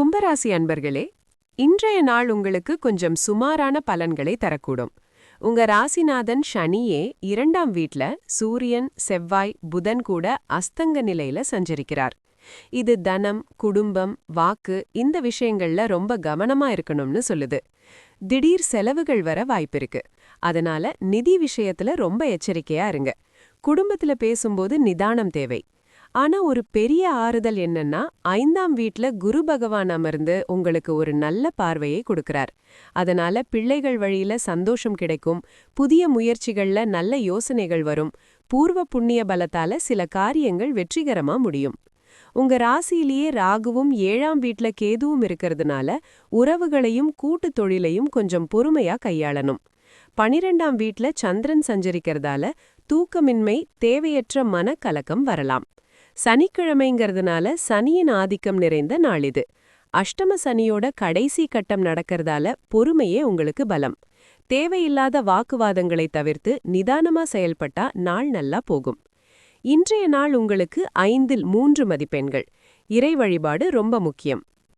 கும்பராசி அன்பர்களே, இன்றைய நாள் உங்களுக்கு கொஞ்சம் சுமாரான பலன்களை தரக்கூடும். உங்க ராசிநாதன் சனியே 2ஆம் வீட்ல சூரியன், செவ்வாய், புதன் கூட அஸ்தங்க நிலையில சஞ்சரிக்கிறார். இது தனம், குடும்பம், வாக்கு இந்த விஷயங்கள்ல ரொம்ப கவனமா இருக்கணும்னு சொல்லுது. திடீர் செலவுகள் வர வாய்ப்பிருக்கு. அதனால நிதி விஷயத்துல ரொம்ப எச்சரிக்கையா இருங்க. குடும்பத்துல பேசும்போது நிதானம் தேவை. ஆனா ஒரு பெரிய ஆறுதல் என்னன்னா 5ஆம் வீட்ல குரு பகவான் அமர்ந்து உங்களுக்கு ஒரு நல்ல பார்வையை கொடுக்கறார். அதனால பிள்ளைகள் வழியில சந்தோஷம் கிடைக்கும், புதிய முயற்சிகள்ல நல்ல யோசனைகள் வரும், பூர்வ புண்ணிய பலத்தால சில காரியங்கள் வெற்றிகரமா முடியும். உங்க ராசியிலேயே ராகுவும் 7ஆம் வீட்ல கேதுவும் இருக்கிறதுனால உறவுகளையும் கூட்டு தொழிலையும் கொஞ்சம் பொறுமையா கையாளணும். 12ஆம் வீட்ல சந்திரன் சஞ்சரிக்கிறதால தூக்கமின்மை, தேவையற்ற மனக்கலக்கம் வரலாம். சனிக்கிழமைங்கிறதுனால சனியின் ஆதிக்கம் நிறைந்த நாள் இது. அஷ்டம சனியோட கடைசி கட்டம் நடக்கிறதால பொறுமையே உங்களுக்கு பலம். தேவையில்லாத வாக்குவாதங்களை தவிர்த்து நிதானமா செயல்பட்டா நாள் நல்லா போகும். இன்றைய நாள் உங்களுக்கு 5இல் 3 மதிப்பெண்கள். இறை வழிபாடு ரொம்ப முக்கியம்.